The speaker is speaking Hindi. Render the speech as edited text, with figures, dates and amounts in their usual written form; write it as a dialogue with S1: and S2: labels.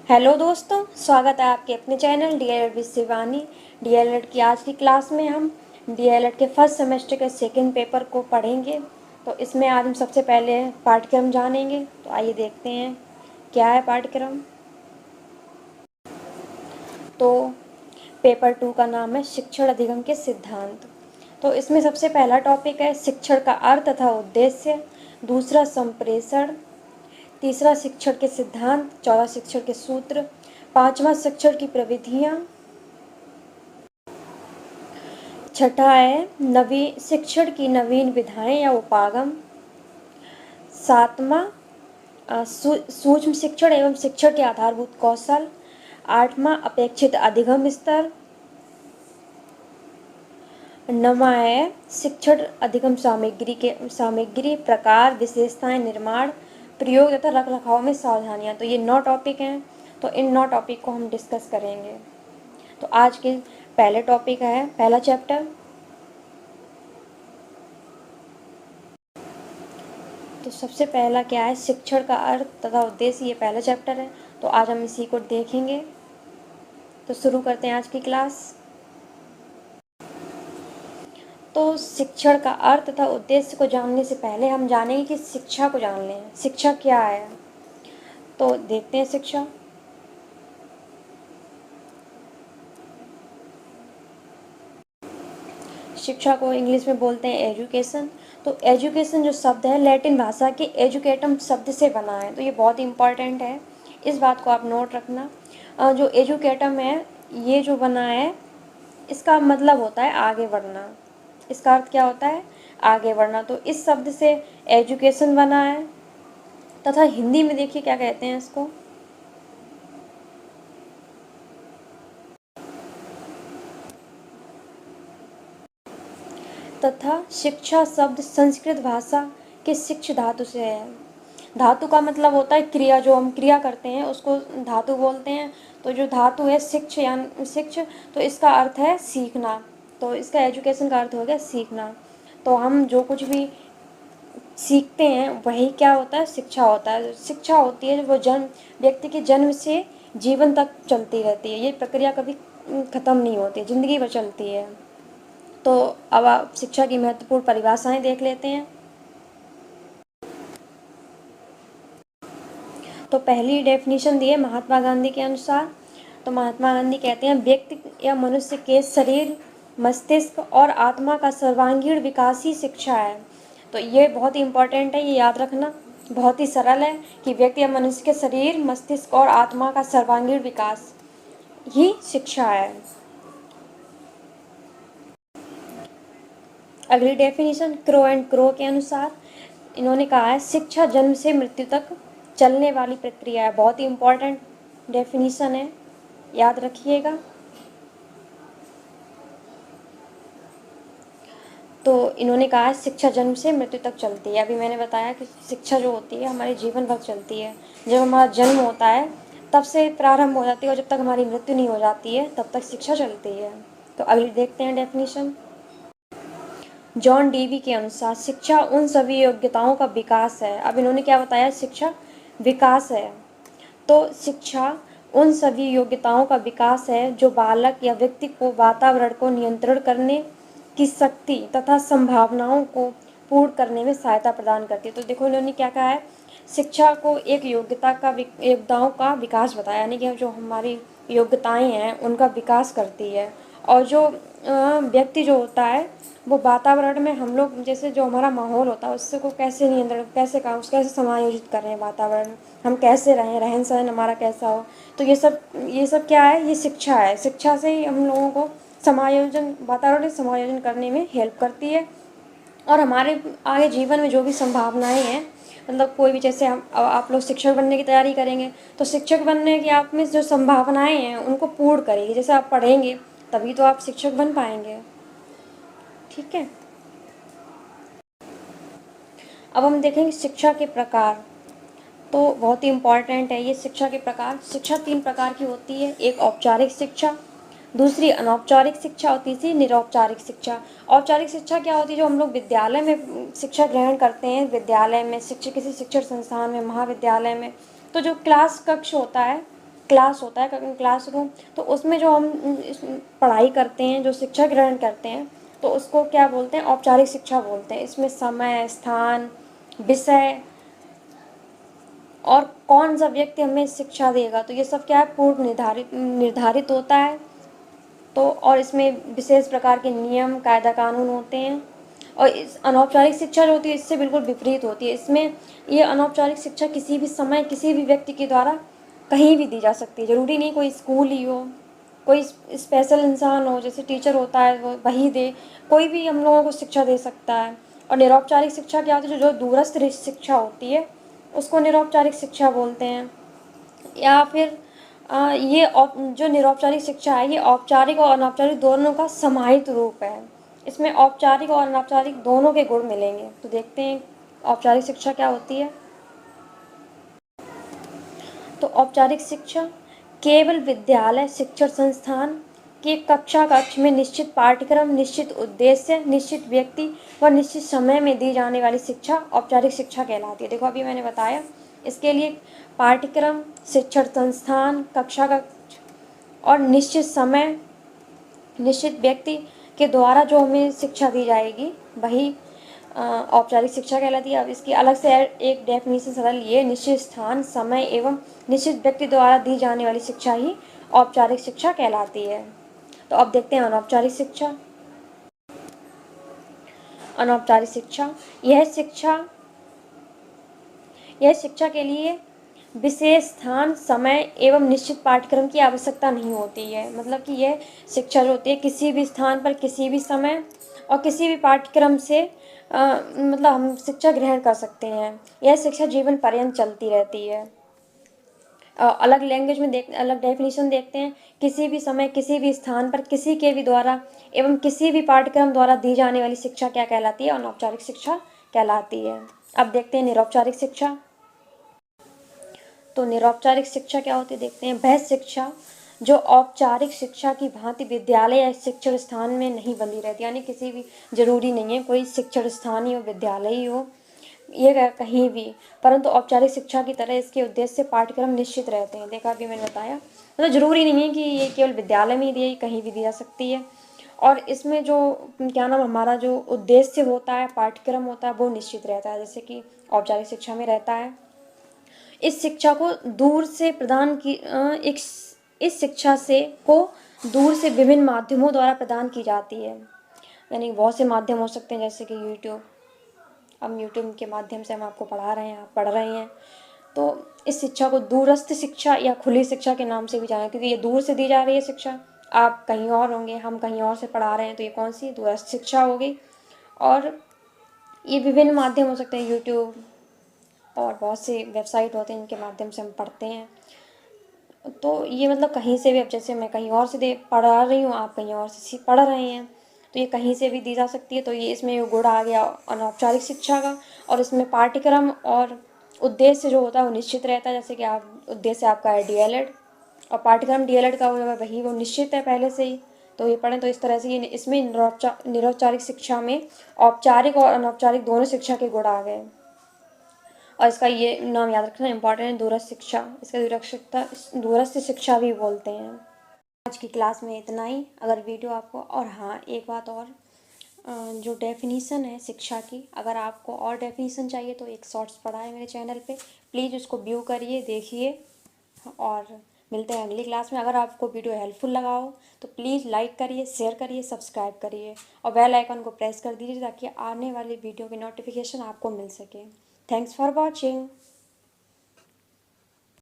S1: हेलो दोस्तों, स्वागत है आपके अपने channel DElEd with Shivani. DElEd की आज की क्लास में हम डीएलएड के फर्स्ट सेमेस्टर के सेकंड पेपर को पढ़ेंगे। तो इसमें आज हम सबसे पहले पाठ्यक्रम जानेंगे। तो आइए देखते हैं क्या है पाठ्यक्रम। तो पेपर 2 का नाम है शिक्षण अधिगम के सिद्धांत। तो इसमें सबसे पहला टॉपिक है शिक्षण का अर्थ तथा उद्देश्य, दूसरा संप्रेषण, तीसरा शिक्षण के सिद्धांत, चौथा शिक्षण के सूत्र, पांचवा शिक्षण की प्रविधियां, छठा है नवीन शिक्षण की नवीन विधाएं या उपागम, सातवां सूक्ष्म शिक्षण एवं शिक्षण के आधारभूत कौशल, आठवां अपेक्षित अधिगम स्तर, नवा है शिक्षण अधिगम सामग्री प्रकार विशेषताएं निर्माण प्रयोग तथा रख रखाव में सावधानियां। तो ये 9 टॉपिक हैं। तो इन 9 टॉपिक को हम डिस्कस करेंगे। तो आज के पहले टॉपिक है पहला चैप्टर। तो सबसे पहला क्या है शिक्षण का अर्थ तथा उद्देश्य, ये पहला चैप्टर है। तो आज हम इसी को देखेंगे। तो शुरू करते हैं आज की क्लास। तो शिक्षण का अर्थ तथा उद्देश्य को जानने से पहले हम जानेंगे कि शिक्षा को जान लें। शिक्षा क्या है, तो देखते हैं शिक्षा। शिक्षा को इंग्लिश में बोलते हैं एजुकेशन। तो एजुकेशन जो शब्द है लैटिन भाषा के एजुकेटम शब्द से बना है। तो ये बहुत इंपॉर्टेंट है, इस बात को आप नोट रखना। जो एजुकेटम है ये जो बना है इसका मतलब होता है आगे बढ़ना। इसका अर्थ क्या होता है, आगे बढ़ना। तो इस शब्द से एजुकेशन बना है तथा हिंदी में देखिए क्या कहते हैं इसको, तथा शिक्षा शब्द संस्कृत भाषा के शिक्ष धातु से है। धातु का मतलब होता है क्रिया, जो हम क्रिया करते हैं उसको धातु बोलते हैं। तो जो धातु है शिक्ष यानी शिक्ष, तो इसका अर्थ है सीखना। तो इसका एजुकेशन का अर्थ हो गया सीखना। तो हम जो कुछ भी सीखते हैं वही क्या होता है, शिक्षा होता है। शिक्षा होती है वो व्यक्ति के जन्म से जीवन तक चलती रहती है। ये प्रक्रिया कभी ख़त्म नहीं होती, ज़िंदगी भर चलती है। तो अब आप शिक्षा की महत्वपूर्ण परिभाषाएं देख लेते हैं। तो पहली डेफिनेशन दी है महात्मा गांधी के अनुसार। तो महात्मा गांधी कहते हैं व्यक्ति या मनुष्य के शरीर, मस्तिष्क और आत्मा का सर्वांगीण विकास ही शिक्षा है। तो ये बहुत ही इम्पोर्टेंट है, ये याद रखना। बहुत ही सरल है कि व्यक्ति या मनुष्य के शरीर, मस्तिष्क और आत्मा का सर्वांगीण विकास ही शिक्षा है। अगली डेफिनेशन क्रो एंड क्रो के अनुसार इन्होंने कहा है शिक्षा जन्म से मृत्यु तक चलने वाली प्रक्रिया है। बहुत ही इम्पोर्टेंट डेफिनेशन है, याद रखिएगा। तो इन्होंने कहा है शिक्षा जन्म से मृत्यु तक चलती है। अभी मैंने बताया कि शिक्षा जो होती है हमारे जीवन भर चलती है। जब हमारा जन्म होता है तब से प्रारंभ हो जाती है और जब तक हमारी मृत्यु नहीं हो जाती है तब तक शिक्षा चलती है। तो अगली देखते हैं डेफिनेशन। जॉन डीवी के अनुसार शिक्षा उन सभी योग्यताओं का विकास है। अब इन्होंने क्या बताया, शिक्षा विकास है। तो शिक्षा उन सभी योग्यताओं का विकास है जो बालक या व्यक्ति को वातावरण को नियंत्रण करने की शक्ति तथा संभावनाओं को पूर्ण करने में सहायता प्रदान करती है। तो देखो इन्होंने क्या कहा है, शिक्षा को एक योग्यताओं का विकास बताया, यानी कि जो हमारी योग्यताएं हैं उनका विकास करती है। और जो व्यक्ति जो होता है वो वातावरण में हम लोग जैसे जो हमारा माहौल होता है उससे को कैसे नियंत्रण कैसे समायोजित कर रहे हैं, वातावरण हम कैसे रहें, रहन सहन हमारा कैसा हो। तो ये सब क्या है, ये शिक्षा है। शिक्षा से ही हम लोगों को वातावरण समायोजन करने में हेल्प करती है। और हमारे आगे जीवन में जो भी संभावनाएं हैं, मतलब कोई भी, जैसे आप लोग शिक्षक बनने की तैयारी करेंगे तो शिक्षक बनने की आप में जो संभावनाएं हैं उनको पूर्ण करेगी। जैसे आप पढ़ेंगे तभी तो आप शिक्षक बन पाएंगे, ठीक है। अब हम देखेंगे शिक्षा के प्रकार। तो बहुत ही इम्पॉर्टेंट है ये शिक्षा के प्रकार। शिक्षा 3 प्रकार की होती है, एक औपचारिक शिक्षा, दूसरी अनौपचारिक शिक्षा और तीसरी निरौपचारिक शिक्षा। औपचारिक शिक्षा क्या होती है, जो हम लोग विद्यालय में शिक्षा ग्रहण करते हैं, विद्यालय में शिक्षक किसी शिक्षण संस्थान में, महाविद्यालय में। तो जो क्लास कक्ष होता है क्लास होता है, क्लासरूम, तो उसमें जो हम पढ़ाई करते हैं, जो शिक्षा ग्रहण करते हैं, तो उसको क्या बोलते हैं, औपचारिक शिक्षा बोलते हैं। इसमें समय, स्थान, विषय और कौन सा व्यक्ति हमें शिक्षा देगा, तो ये सब क्या है, पूर्व निर्धारित निर्धारित होता है। तो और इसमें विशेष प्रकार के नियम, कायदा कानून होते हैं। और इस अनौपचारिक शिक्षा जो होती है इससे बिल्कुल विपरीत होती है। इसमें ये अनौपचारिक शिक्षा किसी भी समय, किसी भी व्यक्ति के द्वारा कहीं भी दी जा सकती है। ज़रूरी नहीं कोई स्कूल ही हो, कोई स्पेशल इंसान हो, जैसे टीचर होता है वो वही दे, कोई भी हम लोगों को शिक्षा दे सकता है। और निरौपचारिक शिक्षा क्या होती है, जो दूरस्थ शिक्षा होती है उसको निरौपचारिक शिक्षा बोलते हैं। या फिर जो निरौपचारिक शिक्षा है ये औपचारिक और अनौपचारिक दोनों का समाहित रूप है। इसमें औपचारिक और अनौपचारिक दोनों के गुण मिलेंगे। तो देखते हैं औपचारिक शिक्षा क्या होती है। तो औपचारिक शिक्षा केवल विद्यालय, शिक्षण संस्थान के कक्षा कक्ष में निश्चित पाठ्यक्रम, निश्चित उद्देश्य, निश्चित व्यक्ति व निश्चित समय में दी जाने वाली शिक्षा औपचारिक शिक्षा कहलाती है। देखो अभी मैंने बताया, इसके लिए पाठ्यक्रम, शिक्षण संस्थान, कक्षा कक्ष और निश्चित समय, निश्चित व्यक्ति के द्वारा जो हमें शिक्षा दी जाएगी वही औपचारिक शिक्षा कहलाती है। अब इसकी अलग से एक डेफिनेशन सरल ये, निश्चित स्थान, समय एवं निश्चित व्यक्ति द्वारा दी जाने वाली शिक्षा ही औपचारिक शिक्षा कहलाती है। तो अब देखते हैं अनौपचारिक शिक्षा। अनौपचारिक शिक्षा यह शिक्षा के लिए विशेष स्थान, समय एवं निश्चित पाठ्यक्रम की आवश्यकता नहीं होती है। मतलब कि यह शिक्षा जो होती है किसी भी स्थान पर, किसी भी समय और किसी भी पाठ्यक्रम से मतलब हम शिक्षा ग्रहण कर सकते हैं। यह शिक्षा जीवन पर्यंत चलती रहती है। अलग लैंग्वेज में अलग डेफिनेशन देखते हैं, किसी भी समय, किसी भी स्थान पर, किसी के भी द्वारा एवं किसी भी पाठ्यक्रम द्वारा दी जाने वाली शिक्षा क्या कहलाती है, अनौपचारिक शिक्षा कहलाती है। अब देखते हैं निरौपचारिक शिक्षा। तो निरौपचारिक शिक्षा क्या होती है देखते हैं। वह शिक्षा जो औपचारिक शिक्षा की भांति विद्यालय या शिक्षण स्थान में नहीं बंधी रहती, यानी किसी भी, जरूरी नहीं है कोई शिक्षण स्थान ही हो, विद्यालय ही हो, ये कहीं भी, परंतु औपचारिक शिक्षा की तरह इसके उद्देश्य, पाठ्यक्रम निश्चित रहते हैं। देखा अभी मैंने बताया, मतलब जरूरी नहीं है कि ये केवल विद्यालय में ही दिए, कहीं भी दी जा सकती है। और इसमें जो क्या नाम, हमारा जो उद्देश्य होता है, पाठ्यक्रम होता है, वो निश्चित रहता है, जैसे कि औपचारिक शिक्षा में रहता है। इस शिक्षा को दूर से प्रदान की इस शिक्षा से को दूर से विभिन्न माध्यमों द्वारा प्रदान की जाती है। यानी बहुत से माध्यम हो सकते हैं, जैसे कि यूट्यूब। अब यूट्यूब के माध्यम से हम आपको पढ़ा रहे हैं, आप पढ़ रहे हैं। तो इस शिक्षा को दूरस्थ शिक्षा या खुली शिक्षा के नाम से भी जाना, क्योंकि ये दूर से दी जा रही है शिक्षा। आप कहीं और होंगे, हम कहीं और से पढ़ा रहे हैं, तो ये कौन सी दूरस्थ शिक्षा होगी। और ये विभिन्न माध्यम हो सकते हैं, यूट्यूब और बहुत से वेबसाइट होते हैं, इनके माध्यम से हम पढ़ते हैं। तो ये मतलब कहीं से भी, अब जैसे मैं कहीं और से पढ़ा रही हूँ, आप कहीं और से पढ़ रहे हैं, तो ये कहीं से भी दी जा सकती है। तो ये इसमें गुण आ गया अनौपचारिक शिक्षा का। और इसमें पाठ्यक्रम और उद्देश्य जो होता है वो निश्चित रहता है, जैसे कि आप उद्देश्य आपका है डीएलएड, और पाठ्यक्रम डीएलएड का वही वो निश्चित है पहले से ही, तो ये पढ़ें। तो इस तरह से ये इसमें निरौपचारिक शिक्षा में औपचारिक और अनौपचारिक दोनों शिक्षा के गुण आ गए। और इसका ये नाम याद रखना इम्पॉर्टेंट है, दूरस्थ शिक्षा। इसका दूरस्थ शिक्षा भी बोलते हैं। आज की क्लास में इतना ही। अगर वीडियो आपको, और हाँ एक बात और, जो डेफिनीसन है शिक्षा की, अगर आपको और डेफिनीसन चाहिए तो एक शॉर्ट्स पड़ा है मेरे चैनल पे, प्लीज़ उसको व्यू करिए, देखिए। और मिलते हैं अगली क्लास में। अगर आपको वीडियो हेल्पफुल लगा हो तो प्लीज़ लाइक करिए, शेयर करिए, सब्सक्राइब करिए और बेल आइकन को प्रेस कर दीजिए, ताकि आने वाली वीडियो की नोटिफिकेशन आपको मिल सके। Thanks for watching.